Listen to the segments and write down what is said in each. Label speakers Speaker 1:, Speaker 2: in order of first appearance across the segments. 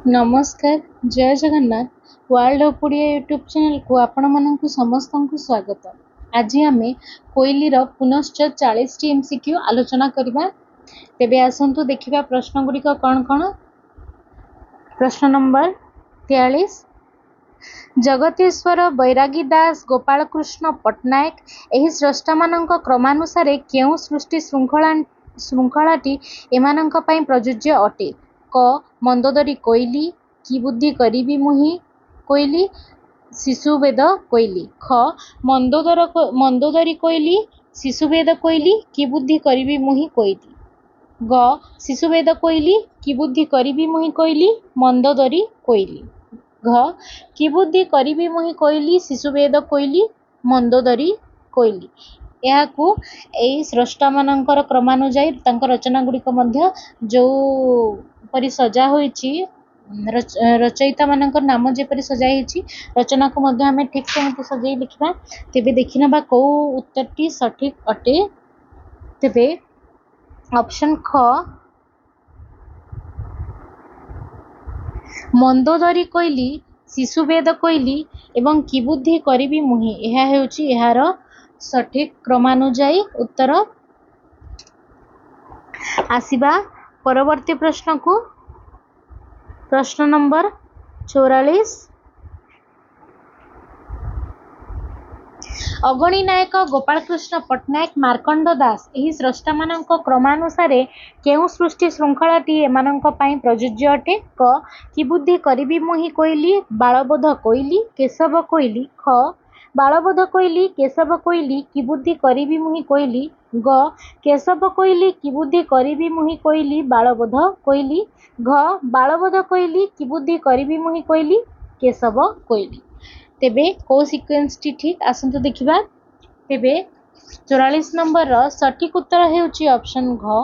Speaker 1: नमस्कार जय Jagannath world of Odia YouTube channel को आपण मानक समस्त को स्वागत। आज आम कोईली पुनश्च 40 टी एमसीक्यू आलोचना करबा। तेबे आसंतु देखिबा प्रश्न गुड़िक कौन कौन। प्रश्न नंबर 43 जगतेश्वर बैरागी दास गोपाल कृष्ण पट्टनायक एही स्रष्टा मानक क्रमानुसार केउ सृष्टि श्रृंखलाटी एमानक पई प्रयोज्य अटे। क मंदोदरी कोइली की बुद्धि करिबी मुहि कोइली शिशुवेद कोइली। ख मंदोदरी कोइली शिशुवेद कोइली की बुद्धि करिबी मुहि कोइली। ग शिशुवेद कोइली की बुद्धि करिबी मुहि कोइली मंदोदरी कोइली। घ की बुद्धि करिबी मुहि कोइली शिशुवेद कोइली मंदोदरी कोइली। याकू एई स्रष्टा मानकर क्रमानुसार तांकर रचना गुड़िक मध्य जो परि सजा होईची रचयिता मानकर नाम जेपरि सजा होईची रचना को मध्य हमें ठीक से सजाई लिखिबा। तेबे देखिनबा को उत्तरटी सठिक अटे। तेबे ऑप्शन ख मंदोदरी कोइली शिशुवेद कोइली एवं की बुद्धि करिबी मुहि यह हेउची एहार सठिक क्रमानुसार उत्तर। आसिबा परवर्ती प्रश्न को। प्रश्न नंबर 44 अगणी नायक गोपाल कृष्ण पट्टनायक मार्कंड दास एही स्रष्टा मानक क्रमानुसार केउ सृष्टि श्रृंखलाटी एमानक पई प्रयोज्य अटे। क की बुद्धि करिबी मुहि कोइली बालबोध कोइली केशव कोइली। ख बालबोध कोइली केशव कोइली की बुद्धि करिबी मुहि कोइली। ग केशव कोइली की बुद्धि करिबी मुहि कोइली बालबोध कोइली। घ बालबोध कोइली की बुद्धि करिबी मुहि कोइली केशव कोइली। तेबे को सीक्वेंस टी ठीक आसंतु देखिबा। तेबे 44 नंबर सठिक उत्तर हेउची ऑप्शन घ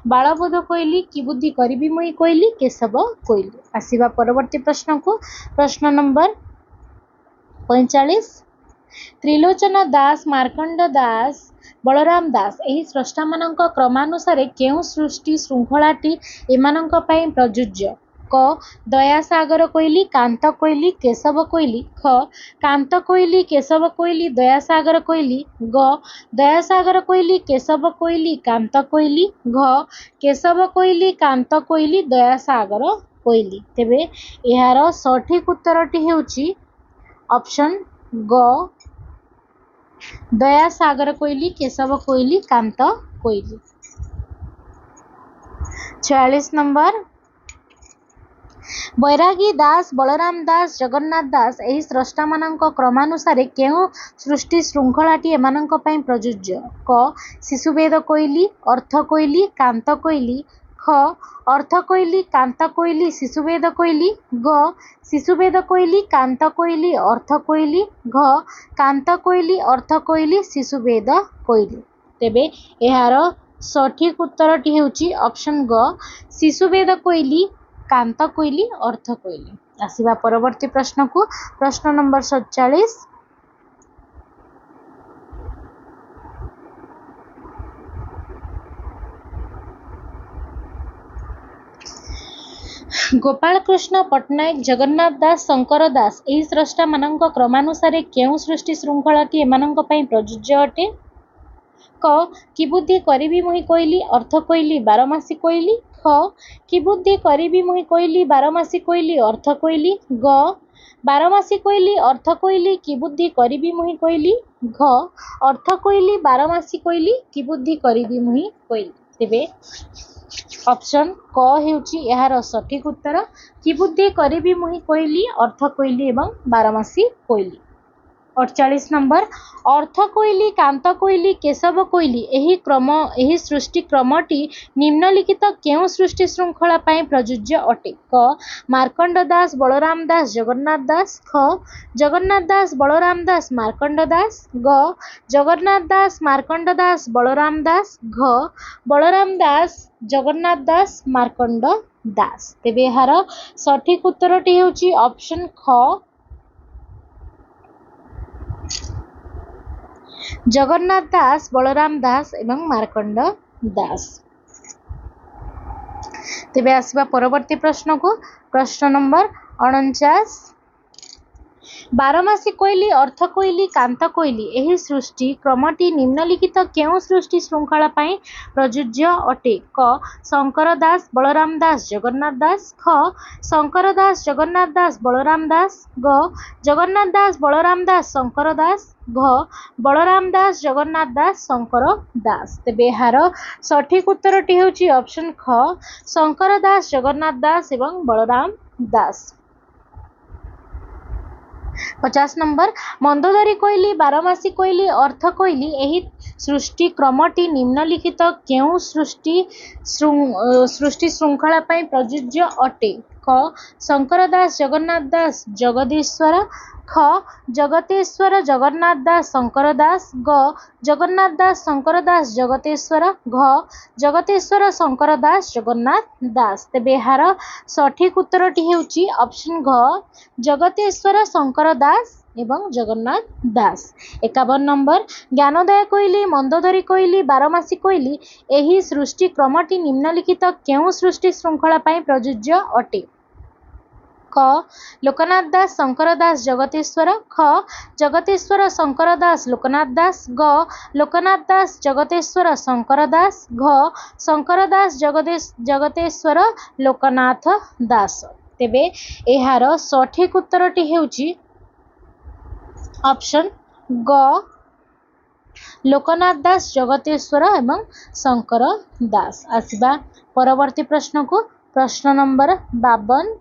Speaker 1: बालबोध कोइली की बुद्धि करिबी मुहि कोइली केशव कोइली। आसीबा परवर्ती प्रश्न को। प्रश्न नंबर 45 त्रिलोचन दास मार्कंड दास बलराम दास एही स्रष्टा मानक क्रमानुसार केउ सृष्टि श्रृंखलाटी एमानक पई प्रयोज्य। क दयासागर कोइली कांत कोइली केशव कोइली। ख कांत कोइली केशव कोइली दयासागर कोइली। ग दयासागर कोइली केशव कोइली कांत कोइली। घ केशव कोइली कांत कोइली दयासागर कोइली। तेबे एहार सठिक उत्तरटी हेउची ऑप्शन ग दयासागर कोइली केशव कोइली कांत कोइली। 46 नंबर बैरागी दास बलराम दास जगन्नाथ दास एही स्रष्टा मानक क्रमानुसार केउ सृष्टि श्रृंखलाटी एमानक पई प्रयोज्य। क शिशुवेद कोइली अर्थ कोइली कांत कोइली। ख अर्थ कोइली कांत कोइली शिशुवेद कोइली। ग शिशुवेद कोइली कांत कोइली अर्थ कोइली। घ कांत कोइली अर्थ कोइली शिशुवेद कोइली। तेबे एहार सठिक उत्तरटी हेउची ऑप्शन ग शिशुवेद कोइली कांत कोइली अर्थ कोइली। आसीबा परवर्ती प्रश्न को। प्रश्न नंबर 47 गोपाल कृष्ण पट्टनायक जगन्नाथ दास शंकर दास एही स्रष्टा मानक क्रमानुसार केउ सृष्टि श्रृंखलाटी एमानक पई प्रयोज्य अटे। क की बुद्धि करिबी मुहि कोइली अर्थ कोइली बारमासी कोइली। ख की बुद्धि करिबी मुहि कोइली बारमासी कोइली अर्थ कोइली। ग बारमासी कोइली अर्थ कोइली की बुद्धि करिबी मुहि कोइली। घ अर्थ कोइली बारमासी कोइली की बुद्धि करिबी मुहि कोइली। तेबे ऑप्शन क हेउची एहार सठिक उत्तर की बुद्धि करिबी मुहि कोइली अर्थ कोइली एवं बारमासी कोइली। 48 नंबर अर्थ कोइली कांत कोइली केशव कोइली एही सृष्टि क्रमटी निम्नलिखित केउ सृष्टि श्रृंखला पई प्रयोज्य अटे। क मार्कंड दास बलराम दास जगन्नाथ दास। ख जगन्नाथ दास बलराम दास मार्कंड दास। ग जगन्नाथ दास मार्कंड दास बलराम दास। घ बलराम दास जगन्नाथ दास मार्कंड दास। तेबे एहार सठिक उत्तरटी हेउची ऑप्शन ख जगन्नाथ दास बलराम दास एवं मार्कंड दास। तेबे आसवा परवर्ती प्रश्न को प्रश्न नंबर 49 बारमासी कोइली अर्थ कोइली कांत कोइली एही सृष्टि क्रमटी निम्नलिखित केउ सृष्टि श्रृंखला पाई प्रयोज्य अटे क शंकर दास बलराम दास जगन्नाथ दास ख शंकर दास जगन्नाथ दास बलराम दास ग जगन्नाथ दास बलराम दास शंकर दास घ बलराम दास जगन्नाथ दास शंकर दास तेबे यार सठिक उत्तरटी हेउची ऑप्शन ख शंकर दास जगन्नाथ दास एवं बलराम दास। 50 नंबर मंदोदरी कोइली बारमासी कोइली अर्थ कोइली एही सृष्टि क्रमटी निम्नलिखित केउ सृष्टि श्रृंखला पाई प्रयोज्य अटे क शंकर दास जगन्नाथ दास जगदीश्वर ख जगतेश्वर जगन्नाथ दास शंकर दास ग जगन्नाथ दास शंकर दास जगतेश्वर घ जगतेश्वर शंकर दास जगन्नाथ दास तेबे यार सठिक उत्तरटी हेउची ऑप्शन घ जगतेश्वर शंकर दास एवं जगन्नाथ दास। 51 नंबर ज्ञानोदय कोइली मंदोदरी कोइली बारमासी कोइली एही सृष्टि क्रमटी निम्नलिखित केउ सृष्टि श्रृंखला पाई प्रयोज्य अटे क लोकनाथ दास शंकर दास जगतेश्वर ख जगतेश्वर शंकर दास लोकनाथ दास ग लोकनाथ दास जगतेश्वर शंकर दास घ शंकर दास जगतेश्वर लोकनाथ दास तेबे एहार सठिक उत्तरटी हेउची ऑप्शन ग लोकनाथ दास जगतेश्वर एवं शंकर दास। आसवा परवर्ती प्रश्न को प्रश्न नंबर 52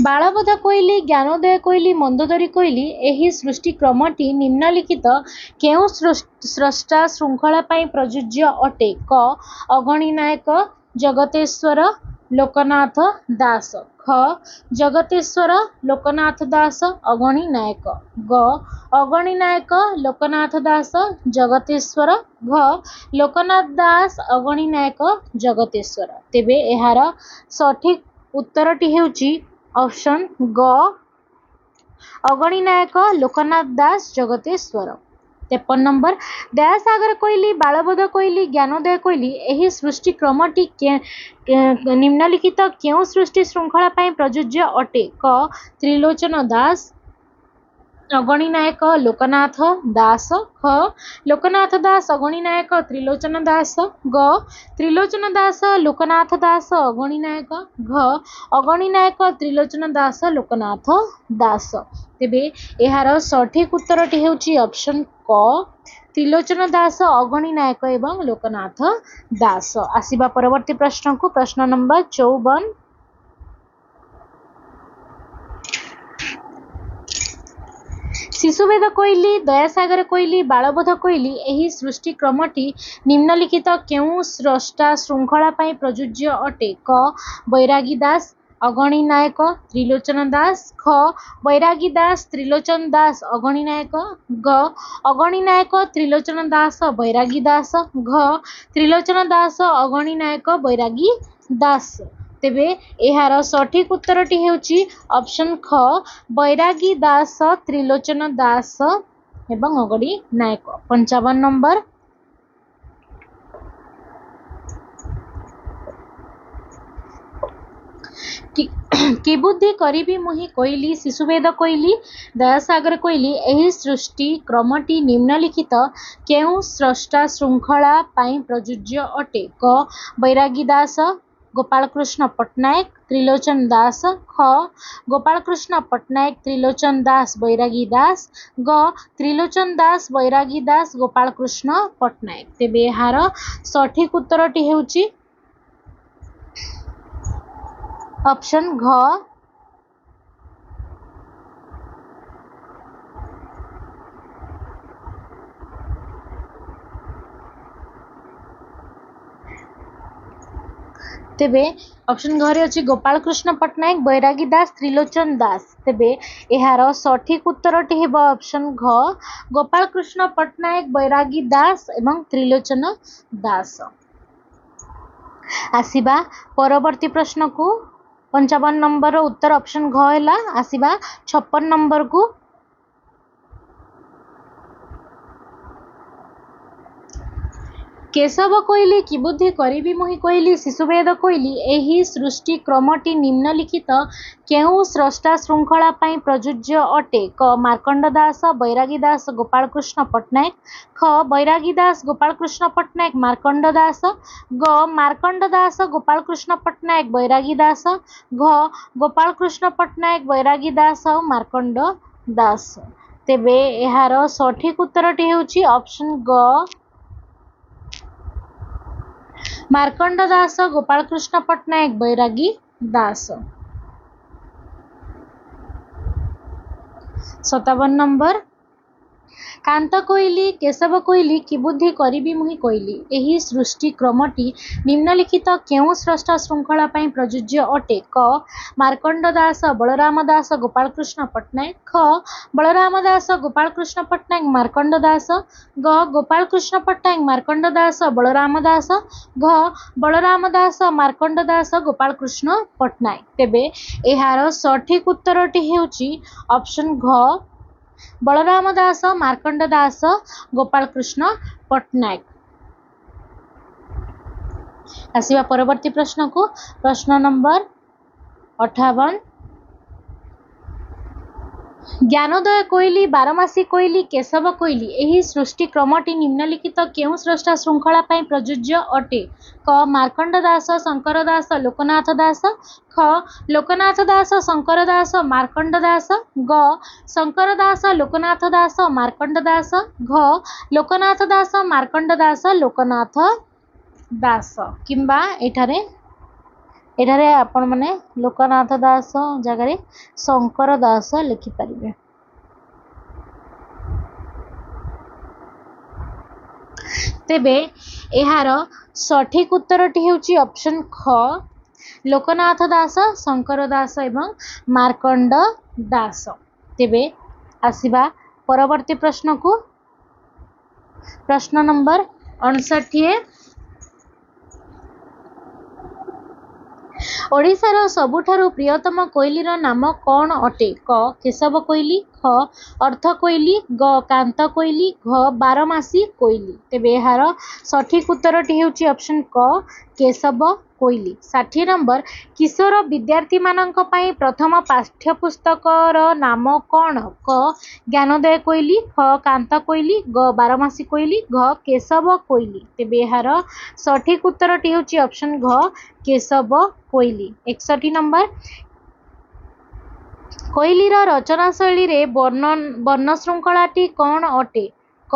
Speaker 1: बालबोध कोइली ज्ञानोदय कोइली मंदोदरी कोइली एही सृष्टि क्रमटी निम्नलिखित केउ स्रष्टा श्रृंखला पाई प्रयोज्य अटे क अगणी नायक जगतेश्वर लोकनाथ दास ख जगतेश्वर लोकनाथ दास अगणी नायक ग अगणी नायक लोकनाथ दास जगतेश्वर घ लोकनाथ दास अगणी नायक जगतेश्वर तेबे एहार सठिक उत्तरटी हेउची ऑप्शन ग अगणी नायक लोकनाथ दास जगतेश्वर। 53 नंबर दयासागर कोइली बालबोध कोइली ज्ञानोदय कोइली एही सृष्टि क्रमटी निम्नलिखित केउ सृष्टि श्रृंखला पाई प्रयोज्य अटे क त्रिलोचन दास अगणी नायक लोकनाथ दास ख लोकनाथ दास अगणी नायक त्रिलोचन दास ग त्रिलोचन दास लोकनाथ दास अगणी नायक घ अगणी नायक त्रिलोचन दास लोकनाथ दास तेबे एहार सठिक उत्तरटी हेउची ऑप्शन क त्रिलोचन दास अगणी नायक एवं लोकनाथ दास। आसीबा परवर्ती प्रश्न को प्रश्न नंबर 54 शिशुवेद कोइली दयासागर कोइली बालबोध कोइली एही सृष्टि क्रमटी निम्नलिखित केउ स्रष्टा श्रृंखला पाई प्रयोज्य अटे क बैरागी दास अगणी नायक त्रिलोचन दास ख बैरागी दास त्रिलोचन दास अगणी नायक ग अगणी नायक त्रिलोचन दास बैरागी दास घ त्रिलोचन दास अगणी नायक बैरागी दास तेबे एहार सठिक उत्तरटी हेउची ऑप्शन ख बैरागी दास त्रिलोचन दास एवं अगणी नायक। 55 नंबर कि बुद्धि करिबी मुहि कोइली शिशुवेद कोइली दयासागर कोइली एही सृष्टि क्रमटी निम्नलिखित केउ स्रष्टा श्रृंखला पाई प्रयोज्य अटे क बैरागी दास गोपालकृष्ण पट्टनायक त्रिलोचन दास ख गोपालकृष्ण पट्टनायक त्रिलोचन दास बैरागी दास ग त्रिलोचन दास बैरागी दास गोपालकृष्ण पट्टनायक तेबे एहार सठिक उत्तरटी हेउची ऑप्शन घ तेबे ऑप्शन घरे अछि गोपालकृष्ण पट्टनायक बैरागी दास त्रिलोचन दास तेबे एहार सठिक उत्तरटी हेब ऑप्शन घ गोपालकृष्ण पट्टनायक बैरागी दास एवं त्रिलोचन दास। आसीबा परवर्ती प्रश्न को 55 नंबर उत्तर ऑप्शन घ हैला। आसीबा 56 नंबर को केशव कोइली कि बुद्धि करिबि मुहि कोइली शिशुवेद कोइली एही सृष्टि क्रमटी निम्नलिखित केउं स्रष्टा श्रृंखला पाई प्रयोज्य अटे? क मार्कंड दास बैरागी दास गोपाल कृष्ण पट्टनायक, ख बैरागी दास गोपाल कृष्ण पट्टनायक मार्कंड दास, ग मार्कंड दास गोपाल कृष्ण पट्टनायक बैरागी दास, घ गोपाल कृष्ण पट्टनायक बैरागी दास मार्कंड दास। तेबे एहार सठिक उत्तरटी हेउची ऑप्शन ग मार्कंड दास गोपाल कृष्ण पट्टनायक बैरागी दास। 57 नंबर कांत कोइली केशव कोइली कि बुद्धि करिबि मुहि कोइली एही सृष्टि क्रमटी निम्नलिखित केउं स्रष्टा श्रृंखला पाई प्रयोज्य अटे? क मार्कंड दास बलराम दास गोपाल कृष्ण पट्टनायक, ख बलराम दास गोपाल कृष्ण पट्टनायक मार्कंड दास, ग गोपाल कृष्ण पट्टनायक मार्कंड दास बलराम दास, घ बलराम दास मार्कंड दास गोपाल कृष्ण पट्टनायक। तेबे एहार सठिक उत्तरटी हेउची ऑप्शन घ बलराम दास मार्कंड दास गोपाल कृष्ण पट्टनायक। आसिबा परवर्ती प्रश्न को प्रश्न नंबर 58 ज्ञानोदय कोइली बारमासी कोइली केशव कोइली एही सृष्टि क्रमटी निम्नलिखित केउं स्रष्टा श्रृंखला पाई प्रयोज्य अटे? क मार्कंड दास शंकर दास लोकनाथ दास, ख लोकनाथ दास शंकर दास मार्कंड दास, ग शंकर दास लोकनाथ दास मार्कंड दास, घ लोकनाथ दास मार्कंड दास लोकनाथ दास। किंबा एठारे आपण माने लोकनाथ दास जगह शंकर दास लिखिपारे। तेबे एहार सठिक उत्तरटी हेउची ऑप्शन ख लोकनाथ दास शंकर दास एवं मार्कंड दास। तेबे आसिबा परवर्ती प्रश्न को प्रश्न नंबर 59 ओडिशार सबुठारु प्रियतम कोइलीर नाम कौन अटे? क केशव कोइली, ख अर्थ कोइली, ग कांत कोइली, घ बारमासी कोइली। तेबे एहार सठिक उत्तरटी हेउची ऑप्शन क केशव कोइली। 60 नंबर किशोर विद्यार्थी मानक पई प्रथम पाठ्यपुस्तकर नाम कौन? क ज्ञानोदय कोइली, ख कांत कोइली, ग बारमासी कोइली, घ केशव कोइली। तेबे एहार सठिक उत्तरटी हेउची ऑप्शन घ केशव कोइली। 61 नंबर कोइलीर रचना शैली रे वर्ण श्रृंखलाटी कौन अटे? क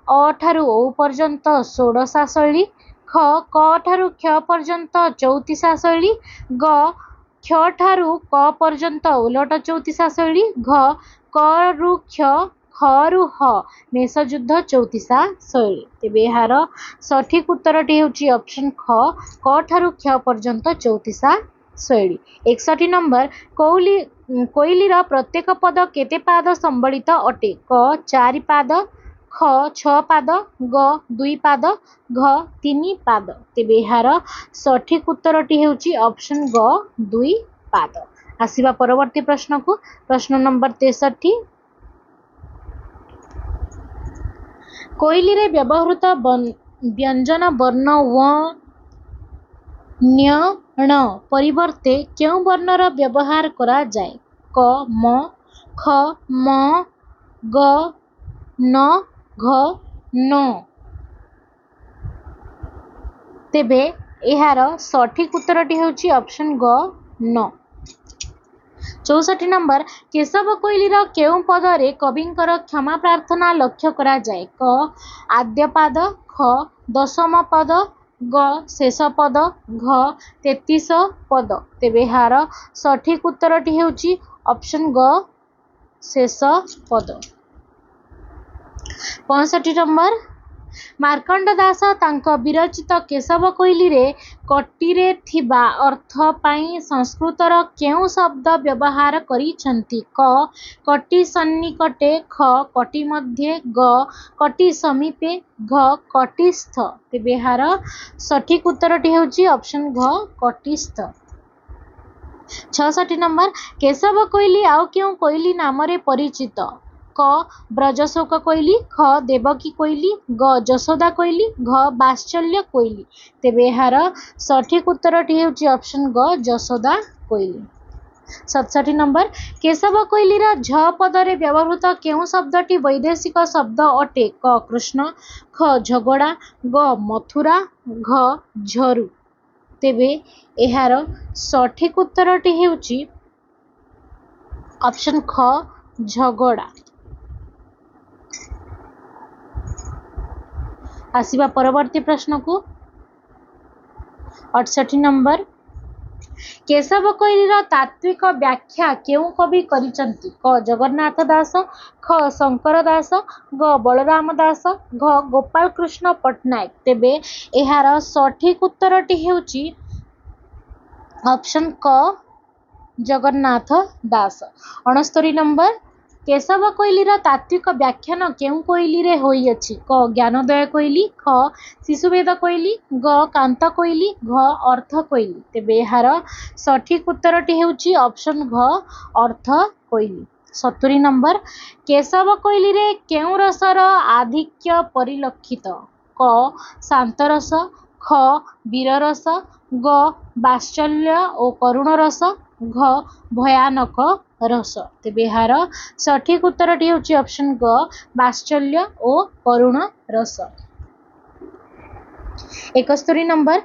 Speaker 1: अ ठारू औ पर्यंत षोडशा शैली, ख क ठारू क्ष पर्यंत चौतीसा शैली, ग क्ष ठारू क पर्यंत उलट चौतीसा शैली, घ क रु क्ष ख रु ह मेषयुद्ध चौतीसा शैली। तेबे एहार सठिक उत्तरटी हेउची ऑप्शन ख क ठारू क्ष पर्यंत चौतीसा शैली। 61 नंबर कोइलीर प्रत्येक पद केते पाद संबलित अटे? क 4 पाद, ख 6 पाद, ग 2 पाद, घ 3 पाद। तेबे एहार सठिक उत्तरटी हेउची ऑप्शन ग 2 पाद। आसिबा परवर्ती प्रश्न को प्रश्न नंबर 63 कोइली रे व्यवहृत व्यंजन वर्ण व न्य ण परिवर्ते केउं वर्णर व्यवहार करा जाए? क म, ख म, ग न, घ न। तेबे एहार सठिक उत्तरटी हेउची ऑप्शन ग न। 64 नंबर केशव कोइलीर केउं पदरे कविंकर क्षमा प्रार्थना लक्ष्य करा जाए? क आद्य पाद, ख दशम पद, ग शेष पद, घ 33 पद। तेबे एहार सठिक उत्तरटी हेउची ऑप्शन ग शेष पद। 65 नंबर मार्कंड दास तांको विरचित केशव कोइली रे कटिरे थिबा अर्थ पाई संस्कृतर केउं शब्द व्यवहार करिसंती? क कटि सन्निकटे, ख कटि मध्ये, ग कटि समीपे, घ कटिस्थ। तेबे एहार सठिक उत्तरटी हेउची ऑप्शन घ कटिस्थ। 66 नंबर केशव कोइली आउ केउं कोइली नामरे परिचित? क ब्रजशोक कोइली, ख देवकी कोइली, ग यशोदा कोइली, घ बात्सल्य कोइली। तेबे एहार सठिक उत्तरटी हेउची ऑप्शन ग यशोदा कोइली। 67 नंबर केशव कोइलीर झ पदरे व्यवहृत केउं शब्दटी वैदेशिक शब्द अटे? क कृष्ण, ख झगड़ा, ग मथुरा, घ झरु। तेबे एहार सठिक उत्तरटी हेउची ऑप्शन ख झगड़ा। आसिबा परवर्ती प्रश्न को 68 नंबर केशव कोइलीर तात्विक व्याख्या केउं कवि करिसंती? क जगन्नाथ दास, ख शंकर दास, ग बलराम दास, घ गोपाल कृष्ण पट्टनायक। तेबे एहार सठिक उत्तरटी हेउची ऑप्शन क जगन्नाथ दास। 69 नंबर केशव कोइलीर तात्विक व्याख्यान केउं कोइली रे होइअछि? क ज्ञानोदय कोइली, ख शिशुवेद कोइली, ग कांत कोइली, घ अर्थ कोइली। तेबे एहार सठिक उत्तरटी हेउची ऑप्शन घ अर्थ कोइली। 70 नंबर केशव कोइली रे केउं रसर आधिक्य परिलक्षित? क शांतरस, ख वीररस, ग बात्सल्य और करुण रस, घ भयानक रस। तेबे एहार सठिक उत्तरटी हेउची ऑप्शन ग बात्सल्य और करुण रस। 71 नंबर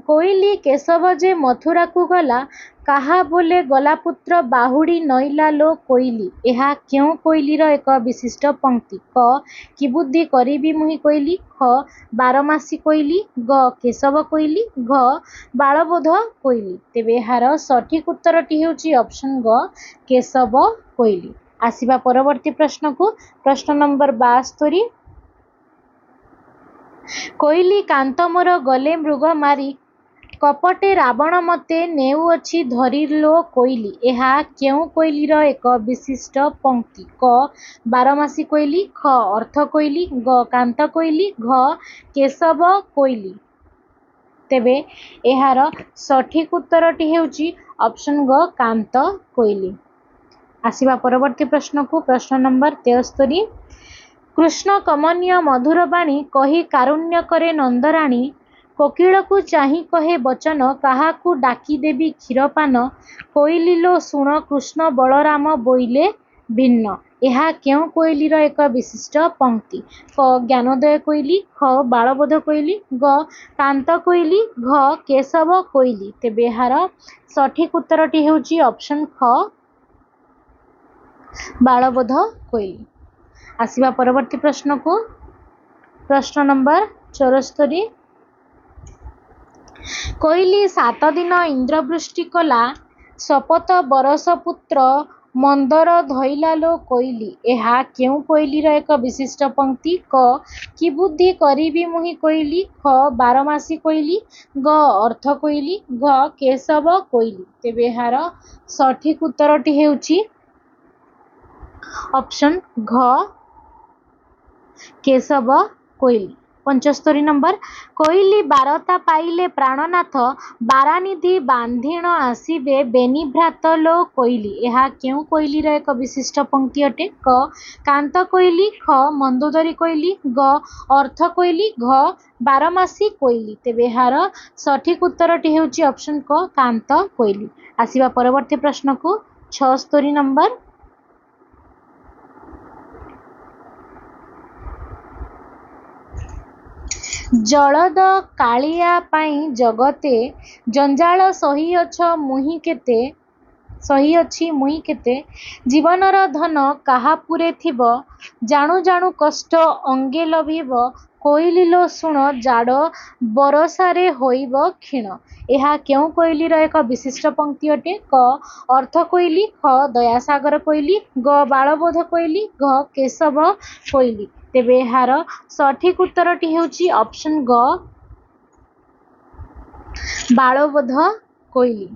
Speaker 1: कोइली केशव जे मथुरा को गला काहा बोले गला पुत्र बाहुड़ी नईला लो कोइली। एहा केउं कोइलीर एक विशिष्ट पंक्ति? क कि बुद्धि करिबी मुहि कोइली, ख बारमासी कोइली, ग केशव कोइली, घ बालबोध कोइली। तेबे एहार सठिक उत्तरटी हेउची ऑप्शन ग केशव कोइली। आसिबा परवर्ती प्रश्न को प्रश्न नंबर 72 कोइली कांत मोर गले मृग मारी कपटे रावण मते नेउअछि धरि लो कोइली। एहा केउं कोइलीर एक विशिष्ट पंक्ति? क बारमासी कोइली, ख अर्थ कोइली, ग कांत कोइली, घ केशव कोइली। तेबे एहार सठिक उत्तरटी हेउची ऑप्शन ग कांत कोइली। आसिबा परवर्ती प्रश्न को प्रश्न नंबर 73 कृष्ण कमनीय मधुर बाणी कही कारुण्य करे नंदराणी कोकिल को चाही कहे बचन काहाकू डाकी देवी क्षीरपान कोइली लो सुण कृष्ण बलराम बोइले भिन्न। एहा केउं कोइलीर एक विशिष्ट पंक्ति? क ज्ञानोदय कोइली, ख बालबोध कोइली, ग कांत कोइली, घ केशव कोइली। तेबे एहार सठिक उत्तरटी हेउची ऑप्शन ख बालबोध कोइली। आसिबा परवर्ती प्रश्न को प्रश्न नंबर 74 कोइली 7 दिन इंद्रवृष्टि कला शपथ बरस पुत्र मंदर धइला लो कोइली। एहा केउं कोइलीर एक विशिष्ट पंक्ति? क कि बुद्धि करिबी मुहि कोइली, ख बारमासी कोइली, ग अर्थ कोइली, घ केशव कोइली। तेबे एहार सठिक उत्तरटी हेउची ऑप्शन घ केशव कोइली। 75 नंबर कोइली बारता पाइले प्राणनाथ बारानिधि बांधिण आसिबे बेनिभ्रात लो कोइली। एहा केउं कोइलीर एक विशिष्ट पंक्ति अटे? क कांत कोइली, ख मंदोदरी कोइली, ग अर्थ कोइली, घ बारमासी कोइली। तेबे एहार सठिक उत्तरटी हेउची ऑप्शन क कांत कोइली। आसिबा परवर्ती प्रश्न को 76 नंबर जलद कालिया पाई जगते जंजाल सहीअछ मुहि केते सहीअछि मुहि केते जीवनर धन काहापुरे थिब जाणु जाणु कष्ट अंगे लभिब कोइली लो सुण जाड़ बरसारे होइब क्षीण। एहा केउं कोइलीर एक विशिष्ट पंक्ति अटे? क अर्थ कोइली, ख दयासागर कोइली, ग बालबोध कोइली, घ केशव कोइली। तेबे एहार सठिक उत्तरटी हेउची ऑप्शन ग बालबोध कोइली।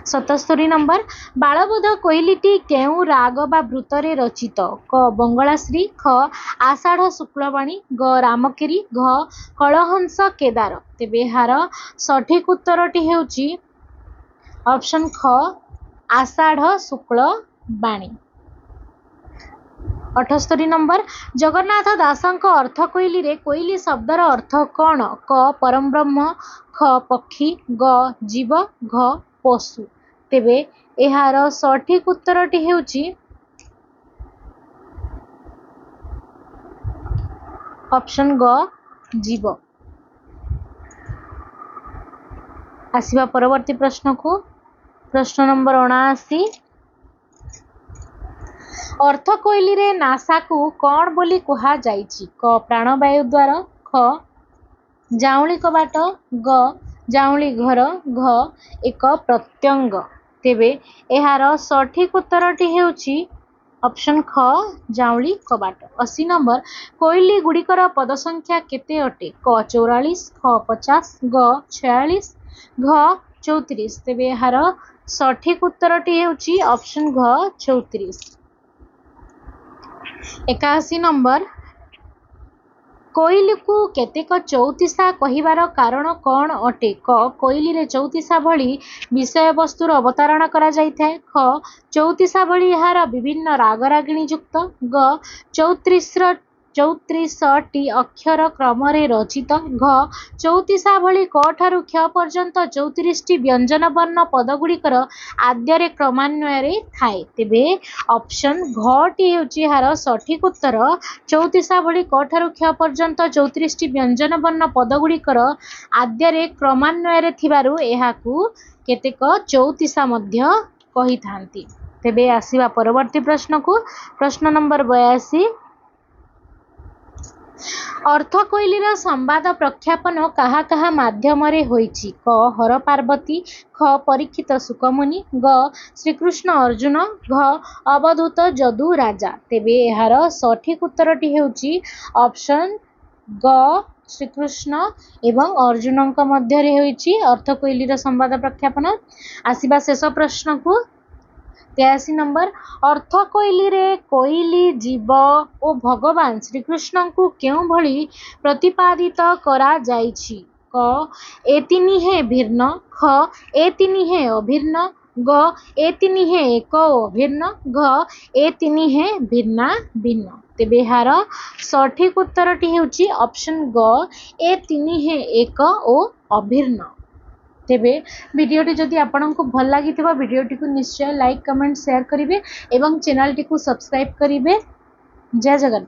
Speaker 1: 77 नंबर बालबोध कोइलीटी केउं राग बा वृत्तरे रचित? क बंगलाश्री, ख आषाढ़ शुक्लवाणी, ग रामकेरी, घ कलहंस केदार। तेबे एहार सठिक उत्तरटी हेउची ऑप्शन ख आषाढ़ शुक्लवाणी। 78 नंबर जगन्नाथ दासଙ୍କ अर्थ कोइली रे कोइली शब्दर अर्थ कौन क परम ब्रह्म ख पक्षी ग जीव घ पशु तेबे एहार सठिक उत्तरटी हेउची ऑप्शन ग जीव। आसिबा परवर्ती प्रश्न को प्रश्न नंबर 79 अर्थ कोइली रे नासा को कौन बोली कहा जाइछि क प्राणवायु द्वार ख जाउली कबाट ग जाउली घर घ एक प्रत्यंग तेबे एहार सठिक उत्तरटी हेउछि ऑप्शन ख जाउली कबाट। 80 नंबर कोइली गुड़िकर पद संख्या केते अटे क 44 ख 50 ग 46 घ 34 तेबे एहार सठिक उत्तरटी हेउछि ऑप्शन घ 34। 81 नंबर कोइली को केतेक चौतीसा कहिबार कारण कौन अटे क कोइली रे चौतीसा भली विषय वस्तुर अवतारण करा जाइथाय ख चौतीसा भली एहार विभिन्न रागरागिणी युक्त ग 34टी अक्षर क्रम रे रचित घ चौतीसा भली क ठारू क्ष पर्यंत 34टी व्यंजन वर्ण पदगुड़िकर आद्य क्रमान्वय रे थाए तेबे ऑप्शन घ टी हेउची एहार सठिक उत्तर चौतीसा भली क ठारू क्ष पर्यंत 34टी व्यंजन वर्ण पदगुड़िकर आद्य क्रमान्वय रे थिबारु एहाकू केतेक चौतीसा मध्य कहिथांती। तेबे आसीबा परवर्ती प्रश्न को प्रश्न नंबर 82 अर्थ कोइलीर संवाद प्रख्यापन कहा कहा माध्यम रे होइछि क हर पार्वती ख परीक्षित सुकमुनि ग श्रीकृष्ण अर्जुन घ अवधूत जदु राजा तेबे एहार सठिक उत्तरटी हेउछि ऑप्शन ग श्रीकृष्ण एवं अर्जुनଙ୍କ ମଧ୍ୟରେ होइछि अर्थ कोइलीर संवाद प्रख्यापन। आसीबा शेष प्रश्न को 83 नंबर अर्थ कोइली रे कोइली जीव ओ भगवान श्रीकृष्ण को केउ भली प्रतिपादित करा जाइछि क ए तिनि हे भिन्न ख ए तिनि हे अभिन्न ग ए तिनि हे एक ओ अभिन्न घ ए तिनि हे भिन्ना भिन्न तेबे एहार सठिक उत्तरटी हेउछि ऑप्शन ग ए तिनि हे एक ओ अभिन्न। तेबे वीडियोटी जदि आपनको भल लागिथिबा वीडियोटी को निश्चय लाइक कमेंट शेयर करिवे एवं चैनल टी को सब्सक्राइब करिवे। जय जगन्नाथ।